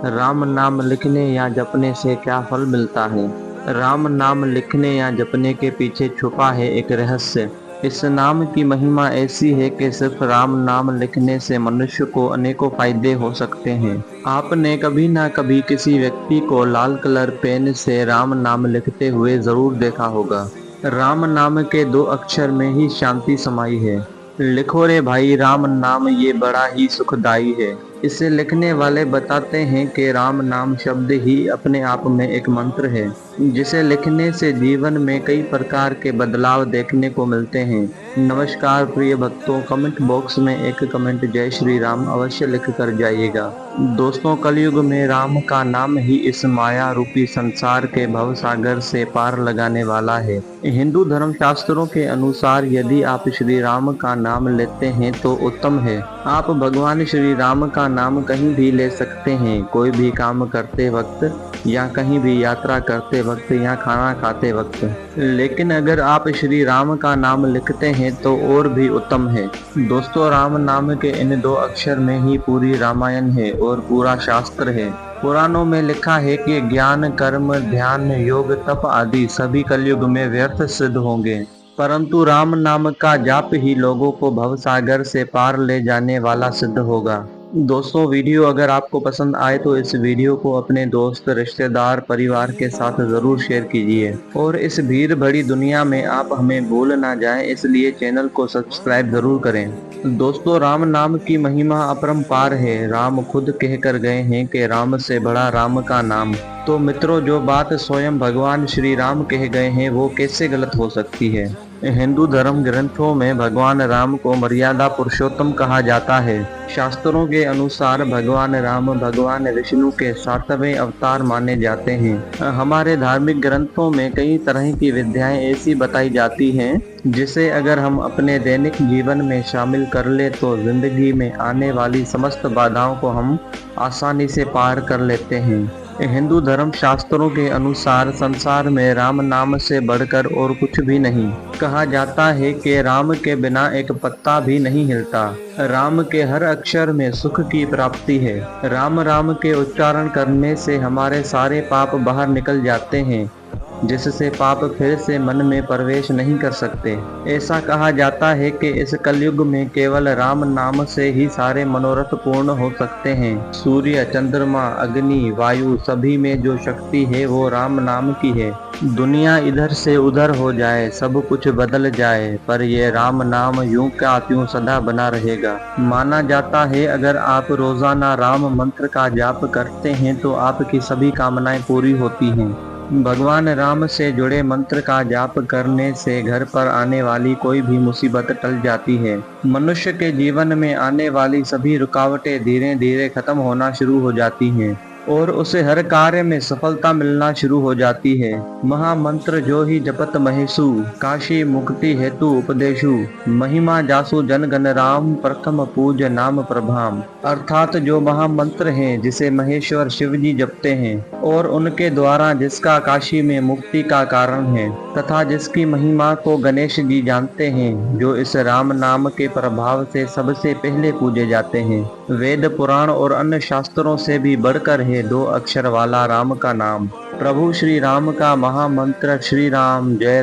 राम नाम लिखने या जपने से क्या फल मिलता है? राम नाम लिखने या जपने के पीछे छुपा है एक रहस्य। इस नाम की महिमा ऐसी है कि सिर्फ राम नाम लिखने से मनुष्य को अनेकों फायदे हो सकते हैं। आपने कभी ना कभी किसी व्यक्ति को लाल कलर पेन से राम नाम लिखते हुए जरूर देखा होगा। राम नाम के दो अक्षर में ही शांति समाई है। लिखो रे भाई राम नाम, ये बड़ा ही सुखदाई है। इसे लिखने वाले बताते हैं कि राम नाम शब्द ही अपने आप में एक मंत्र है, जिसे लिखने से जीवन में कई प्रकार के बदलाव देखने को मिलते हैं। नमस्कार प्रिय भक्तों, कमेंट बॉक्स में एक कमेंट जय श्री राम अवश्य लिख कर जाइएगा। दोस्तों, कलयुग में राम का नाम ही इस माया रूपी संसार के भव सागर से पार लगाने वाला है। हिंदू धर्म शास्त्रों के अनुसार यदि आप श्री राम का नाम लेते हैं तो उत्तम है। आप भगवान श्री राम का नाम कहीं भी ले सकते हैं, कोई भी काम करते वक्त या कहीं भी यात्रा करते वक्त या खाना खाते वक्त। लेकिन अगर आप श्री राम का नाम लिखते हैं तो और भी उत्तम है। दोस्तों, राम नाम के इन दो अक्षर में ही पूरी रामायण है और पूरा शास्त्र है। पुराणों में लिखा है कि ज्ञान, कर्म, ध्यान, योग, तप आदि सभी कलयुग में व्यर्थ सिद्ध होंगे, परंतु राम नाम का जाप ही लोगों को भवसागर से पार ले जाने वाला सिद्ध होगा। दोस्तों, वीडियो अगर आपको पसंद आए तो इस वीडियो को अपने दोस्त, रिश्तेदार, परिवार के साथ जरूर शेयर कीजिए और इस भीड़ भरी दुनिया में आप हमें भूल ना जाएं, इसलिए चैनल को सब्सक्राइब जरूर करें। दोस्तों, राम नाम की महिमा अपरंपार है। राम खुद कह कर गए हैं कि राम से बड़ा राम का नाम। तो मित्रों, जो बात स्वयं भगवान श्री राम कह गए हैं वो कैसे गलत हो सकती है? हिंदू धर्म ग्रंथों में भगवान राम को मर्यादा पुरुषोत्तम कहा जाता है। शास्त्रों के अनुसार भगवान राम भगवान विष्णु के सातवें अवतार माने जाते हैं। हमारे धार्मिक ग्रंथों में कई तरह की विद्याएं ऐसी बताई जाती हैं जिसे अगर हम अपने दैनिक जीवन में शामिल कर ले तो जिंदगी में आने वाली समस्त बाधाओं को हम आसानी से पार कर लेते हैं। हिंदू धर्म शास्त्रों के अनुसार संसार में राम नाम से बढ़कर और कुछ भी नहीं। कहा जाता है कि राम के बिना एक पत्ता भी नहीं हिलता। राम के हर अक्षर में सुख की प्राप्ति है। राम राम के उच्चारण करने से हमारे सारे पाप बाहर निकल जाते हैं, जिससे पाप फिर से मन में प्रवेश नहीं कर सकते। ऐसा कहा जाता है कि इस कलयुग में केवल राम नाम से ही सारे मनोरथ पूर्ण हो सकते हैं। सूर्य, चंद्रमा, अग्नि, वायु सभी में जो शक्ति है वो राम नाम की है। दुनिया इधर से उधर हो जाए, सब कुछ बदल जाए, पर ये राम नाम यूं का त्यों सदा बना रहेगा। माना जाता है अगर आप रोजाना राम मंत्र का जाप करते हैं तो आपकी सभी कामनाएं पूरी होती हैं। भगवान राम से जुड़े मंत्र का जाप करने से घर पर आने वाली कोई भी मुसीबत टल जाती है। मनुष्य के जीवन में आने वाली सभी रुकावटें धीरे धीरे खत्म होना शुरू हो जाती हैं और उसे हर कार्य में सफलता मिलना शुरू हो जाती है। महामंत्र जो ही जपत महेशु, काशी मुक्ति हेतु उपदेशु, महिमा जासु जन गण राम, प्रथम पूज नाम प्रभाम। अर्थात जो महामंत्र हैं जिसे महेश्वर शिव जी जपते हैं और उनके द्वारा जिसका काशी में मुक्ति का कारण है तथा जिसकी महिमा को गणेश जी जानते हैं, जो इस राम नाम के प्रभाव से सबसे पहले पूजे जाते हैं। वेद, पुराण और अन्य शास्त्रों से भी बढ़कर है दो अक्षर वाला राम का नाम। प्रभु श्री राम का महामंत्र श्री राम जय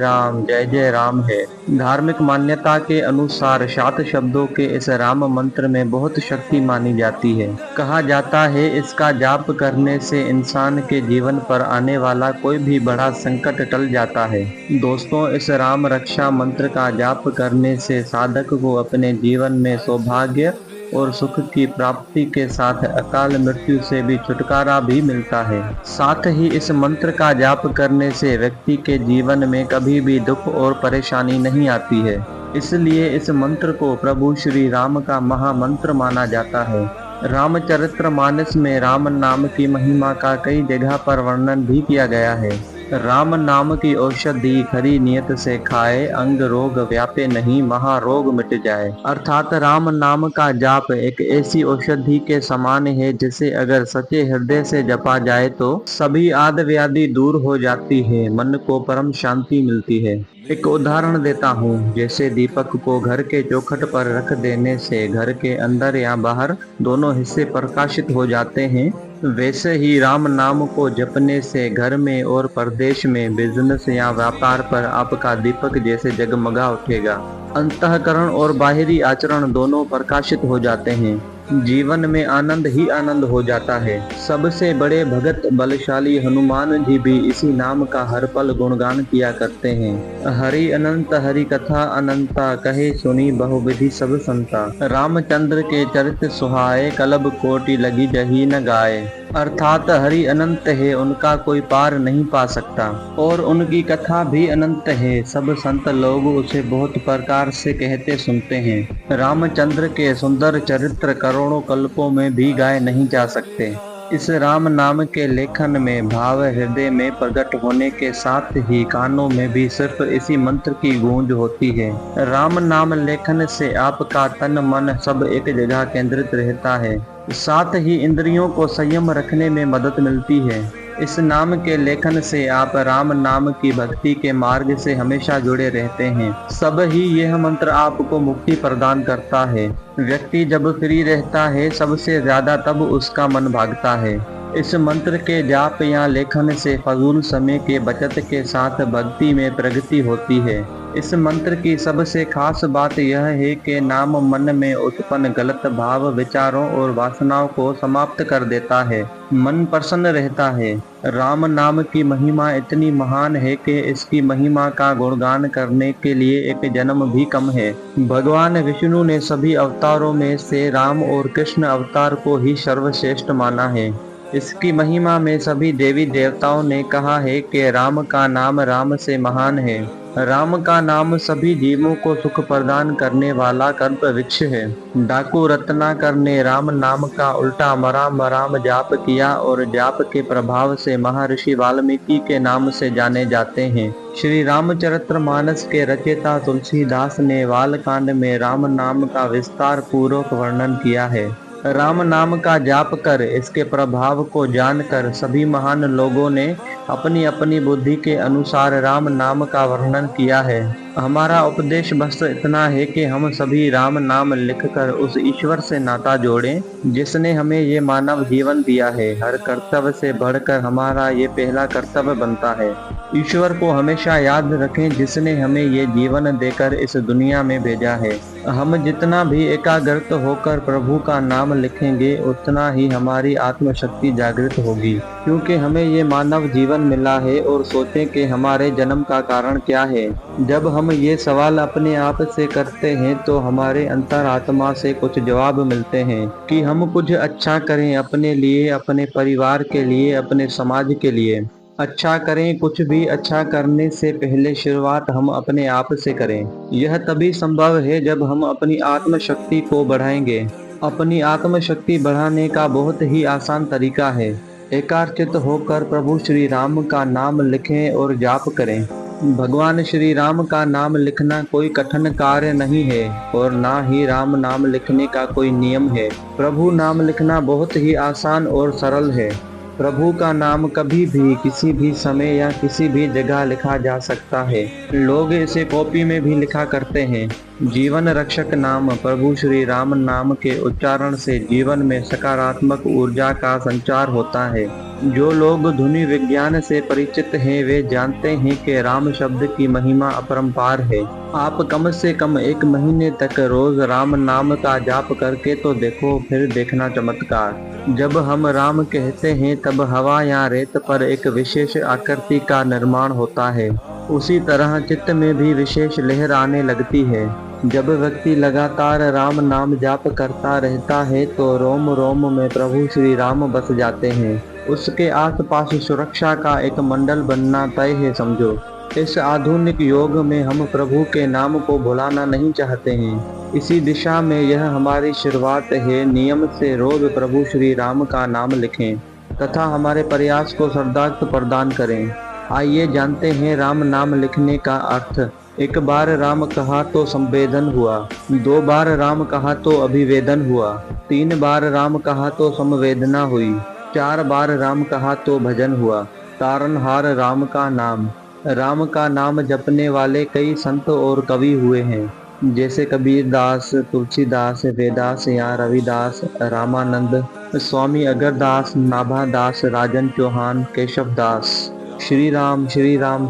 जय राम है। धार्मिक मान्यता के अनुसार 7 शब्दों के इस राम मंत्र में बहुत शक्ति मानी जाती है। कहा जाता है इसका जाप करने से इंसान के जीवन पर आने वाला कोई भी बड़ा संकट टल जाता है। दोस्तों, इस राम रक्षा मंत्र का जाप करने से साधक को अपने जीवन में सौभाग्य और सुख की प्राप्ति के साथ अकाल मृत्यु से भी छुटकारा भी मिलता है। साथ ही इस मंत्र का जाप करने से व्यक्ति के जीवन में कभी भी दुख और परेशानी नहीं आती है। इसलिए इस मंत्र को प्रभु श्री राम का महामंत्र माना जाता है। रामचरितमानस में राम नाम की महिमा का कई जगह पर वर्णन भी किया गया है। राम नाम की औषधि खरी नियत से खाए, अंग रोग व्यापे नहीं, महारोग मिट जाए। अर्थात राम नाम का जाप एक ऐसी औषधि के समान है जिसे अगर सच्चे हृदय से जपा जाए तो सभी आद व्याधि दूर हो जाती है, मन को परम शांति मिलती है। एक उदाहरण देता हूँ, जैसे दीपक को घर के चौखट पर रख देने से घर के अंदर या बाहर दोनों हिस्से प्रकाशित हो जाते हैं, वैसे ही राम नाम को जपने से घर में और परदेश में बिजनेस या व्यापार पर आपका दीपक जैसे जगमगा उठेगा। अंतःकरण और बाहरी आचरण दोनों प्रकाशित हो जाते हैं। जीवन में आनंद ही आनंद हो जाता है। सबसे बड़े भगत बलशाली हनुमान जी भी इसी नाम का हर पल गुणगान किया करते हैं। हरि अनंत हरि कथा अनंता, कहे सुनी बहुविधि सब संता। रामचंद्र के चरित सुहाए, कलब कोटि लगी जही न गाए। अर्थात हरि अनंत है, उनका कोई पार नहीं पा सकता और उनकी कथा भी अनंत है। सब संत लोग उसे बहुत प्रकार से कहते सुनते हैं। रामचंद्र के सुंदर चरित्र करोड़ों कल्पों में भी गाए नहीं जा सकते। इस राम नाम के लेखन में भाव हृदय में प्रकट होने के साथ ही कानों में भी सिर्फ इसी मंत्र की गूंज होती है। राम नाम लेखन से आपका तन मन सब एक जगह केंद्रित रहता है। साथ ही इंद्रियों को संयम रखने में मदद मिलती है। इस नाम के लेखन से आप राम नाम की भक्ति के मार्ग से हमेशा जुड़े रहते हैं। सब ही यह मंत्र आपको मुक्ति प्रदान करता है। व्यक्ति जब फ्री रहता है सबसे ज्यादा तब उसका मन भागता है। इस मंत्र के जाप या लेखन से फजूल समय के बचत के साथ भक्ति में प्रगति होती है। इस मंत्र की सबसे खास बात यह है कि नाम मन में उत्पन्न गलत भाव विचारों और वासनाओं को समाप्त कर देता है। मन प्रसन्न रहता है। राम नाम की महिमा इतनी महान है कि इसकी महिमा का गुणगान करने के लिए एक जन्म भी कम है। भगवान विष्णु ने सभी अवतारों में से राम और कृष्ण अवतार को ही सर्वश्रेष्ठ माना है। इसकी महिमा में सभी देवी देवताओं ने कहा है कि राम का नाम राम से महान है। राम का नाम सभी जीवों को सुख प्रदान करने वाला कल्प वृक्ष है। डाकू रत्नाकर ने राम नाम का उल्टा मराम राम जाप किया और जाप के प्रभाव से महर्षि वाल्मीकि के नाम से जाने जाते हैं। श्री रामचरितमानस के रचयिता तुलसीदास ने बालकांड में राम नाम का विस्तार पूर्वक वर्णन किया है। राम नाम का जाप कर इसके प्रभाव को जानकर सभी महान लोगों ने अपनी अपनी बुद्धि के अनुसार राम नाम का वर्णन किया है। हमारा उपदेश बस इतना है कि हम सभी राम नाम लिखकर उस ईश्वर से नाता जोड़ें जिसने हमें ये मानव जीवन दिया है। हर कर्तव्य से बढ़कर हमारा ये पहला कर्तव्य बनता है। ईश्वर को हमेशा याद रखें जिसने हमें ये जीवन देकर इस दुनिया में भेजा है। हम जितना भी एकाग्रत होकर प्रभु का नाम लिखेंगे उतना ही हमारी आत्मशक्ति जागृत होगी, क्योंकि हमें ये मानव जीवन मिला है। और सोचें कि हमारे जन्म का कारण क्या है। जब हम ये सवाल अपने आप से करते हैं तो हमारे अंतरात्मा से कुछ जवाब मिलते हैं कि हम कुछ अच्छा करें अपने लिए, अपने परिवार के लिए, अपने समाज के लिए। अच्छा करें, कुछ भी अच्छा करने से पहले शुरुआत हम अपने आप से करें। यह तभी संभव है जब हम अपनी आत्मशक्ति को बढ़ाएंगे। अपनी आत्मशक्ति बढ़ाने का बहुत ही आसान तरीका है। एकाग्रचित्त होकर प्रभु श्री राम का नाम लिखें और जाप करें। भगवान श्री राम का नाम लिखना कोई कठिन कार्य नहीं है और ना ही राम नाम लिखने का कोई नियम है। प्रभु नाम लिखना बहुत ही आसान और सरल है। प्रभु का नाम कभी भी किसी भी समय या किसी भी जगह लिखा जा सकता है। लोग इसे कॉपी में भी लिखा करते हैं। जीवन रक्षक नाम प्रभु श्री राम नाम के उच्चारण से जीवन में सकारात्मक ऊर्जा का संचार होता है। जो लोग ध्वनि विज्ञान से परिचित हैं वे जानते हैं कि राम शब्द की महिमा अपरंपार है। आप कम से कम 1 महीने तक रोज राम नाम का जाप करके तो देखो, फिर देखना चमत्कार। जब हम राम कहते हैं तब हवा या रेत पर एक विशेष आकृति का निर्माण होता है। उसी तरह चित्त में भी विशेष लहर आने लगती है। जब व्यक्ति लगातार राम नाम जाप करता रहता है तो रोम रोम में प्रभु श्री राम बस जाते हैं। उसके आसपास सुरक्षा का एक मंडल बनना तय है समझो। इस आधुनिक युग में हम प्रभु के नाम को भुलाना नहीं चाहते हैं। इसी दिशा में यह हमारी शुरुआत है। नियम से रोज प्रभु श्री राम का नाम लिखें तथा हमारे प्रयास को श्रद्धार्थ प्रदान करें। आइए जानते हैं राम नाम लिखने का अर्थ। 1 बार राम कहा तो संवेदन हुआ, 2 बार राम कहा तो अभिवेदन हुआ, 3 बार राम कहा तो संवेदना हुई, 4 बार राम कहा तो भजन हुआ। तारनहार राम का नाम। राम का नाम जपने वाले कई संत और कवि हुए हैं। जैसे कबीर दास, तुलसीदास, वेदास या रविदास, रामानंद, स्वामी अगरदास, नाभादास, राजन चौहान, केशव दास। श्री राम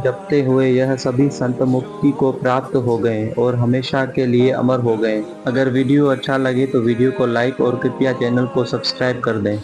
जपते हुए यह सभी संत मुक्ति को प्राप्त हो गए और हमेशा के लिए अमर हो गए। अगर वीडियो अच्छा लगे तो वीडियो को लाइक और कृपया चैनल को सब्सक्राइब कर दें।